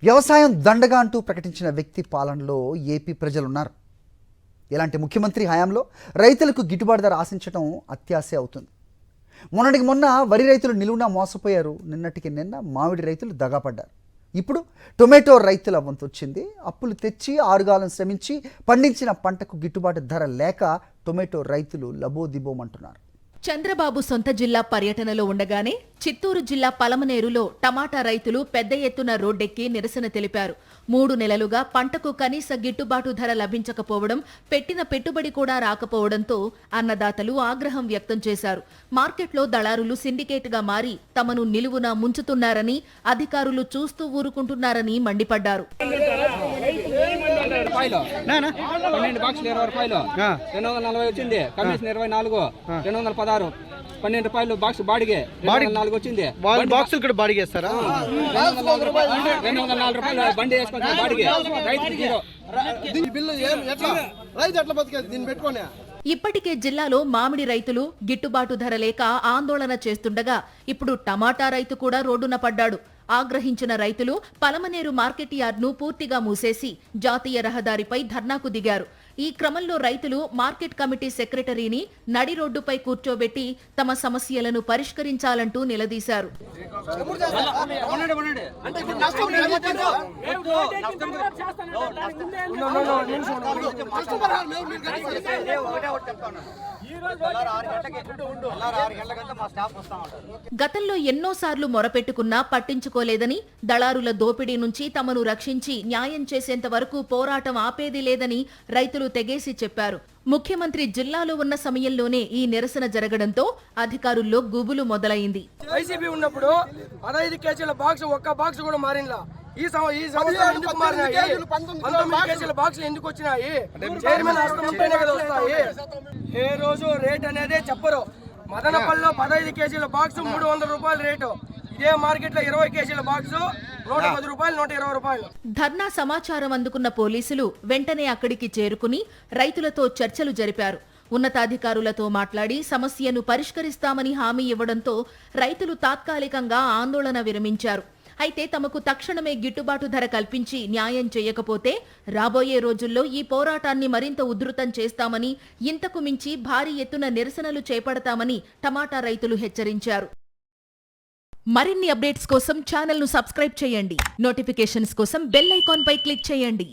వ్యవసాయం దండగా అంటూ ప్రకటించిన వ్యక్తి పాలనలో ఏపీ ప్రజలున్నారు. ఇలాంటి ముఖ్యమంత్రి హయాంలో రైతులకు గిట్టుబాటు ధర ఆశించడం అత్యాశే అవుతుంది. మొన్నటికి మొన్న వరి రైతులు నిలువునా మోసపోయారు. నిన్నటికి నిన్న మామిడి రైతులు దగాపడ్డారు. ఇప్పుడు టొమాటో రైతుల వంతు వచ్చింది. అప్పులు తెచ్చి ఆరుగాలం శ్రమించి పండించిన పంటకు గిట్టుబాటు ధర లేక టొమాటో రైతులు లబోదిబోమంటున్నారు. చంద్రబాబు సొంత జిల్లా పర్యటనలో ఉండగానే చిత్తూరు జిల్లా పలమనేరులో టమాటా రైతులు పెద్ద ఎత్తున రోడ్డెక్కి నిరసన తెలిపారు. 3 నెలలుగా పంటకు కనీస గిట్టుబాటు ధర లభించకపోవడం, పెట్టిన పెట్టుబడి కూడా రాకపోవడంతో అన్నదాతలు ఆగ్రహం వ్యక్తం చేశారు. మార్కెట్లో దళారులు సిండికేట్గా మారి తమను నిలువున ముంచుతున్నారని, అధికారులు చూస్తూ ఊరుకుంటున్నారని మండిపడ్డారు. 12 బాక్సులు 20 రూపాయలు, 240 వచ్చింది. కమిషన్ 24, 216, 12 రూపాయలు బాక్స్ బాడిగే 4 వచ్చింది. బాక్సులు ఇక్కడ బాడిగేస్తారా? 204 రూపాయలు బండి వేసుకుంటారు బాడిగే. రైతు జీరో. ఇప్పటికే జిల్లాలో మామిడి రైతులు గిట్టుబాటు ధర లేక ఆందోళన చేస్తుండగా ఇప్పుడు టమాటా రైతు కూడా రోడ్డున పడ్డాడు. ఆగ్రహించిన రైతులు పలమనేరు మార్కెట్ యార్డ్ను పూర్తిగా మూసేసి జాతీయ రహదారిపై ధర్నాకు దిగారు. ఈ క్రమంలో రైతులు మార్కెట్ కమిటీ సెక్రటరీని నడి రోడ్డుపై కూర్చోబెట్టి తమ సమస్యలను పరిష్కరించాలంటూ నిలదీశారు. గతంలో ఎన్నోసార్లు మొరపెట్టుకున్నా పట్టించుకోలేదని, దళారుల దోపిడీ నుంచి తమను రక్షించి న్యాయం చేసేంత వరకు పోరాటం ఆపేది లేదని రైతులు తెగేసి చెప్పారు. ముఖ్యమంత్రి జిల్లాలో ఉన్న సమయంలోనే ఈ నిరసన జరగడంతో అధికారుల్లో గుబులు మొదలైంది. వైసీపీ ఉన్నప్పుడు 15 కేజీల బాక్స్ ఒక్క బాక్స్ కూడా మారినలా. ఈ సంవత్సరం ఎందుకు మారినాయి? 19 కేజీల బాక్సులు ఎందుకు వచ్చినాయి? చైర్మన్ హస్తం ఉంటేనే కదా వస్తాయి. ఏ రోజు రేట్ అనేది చెప్పరు. మదనపల్లిలో 15 కేజీల బాక్స్ 300 రూపాయల రేటు. ఇదే మార్కెట్ లో 20 కేజీల బాక్స్ 110 రూపాయలు, 120 రూపాయలు. ధర్నా సమాచారం అందుకున్న పోలీసులు వెంటనే అక్కడికి చేరుకుని రైతులతో చర్చలు జరిపారు. ఉన్నతాధికారులతో మాట్లాడి సమస్యను పరిష్కరిస్తామని హామీ ఇవ్వడంతో రైతులు తాత్కాలికంగా ఆందోళన విరమించారు. అయితే తమకు తక్షణమే గిట్టుబాటు ధర కల్పించి న్యాయం చేయకపోతే రాబోయే రోజుల్లో ఈ పోరాటాన్ని మరింత ఉధృతం చేస్తామని, ఇంతకు మించి భారీ ఎత్తున నిరసనలు చేపడతామని టమాటా రైతులు హెచ్చరించారు. మరిన్ని అప్డేట్స్ కోసం ఛానల్ను సబ్స్క్రైబ్ చేయండి. నోటిఫికేషన్స్ కోసం బెల్ ఐకాన్ పై క్లిక్ చేయండి.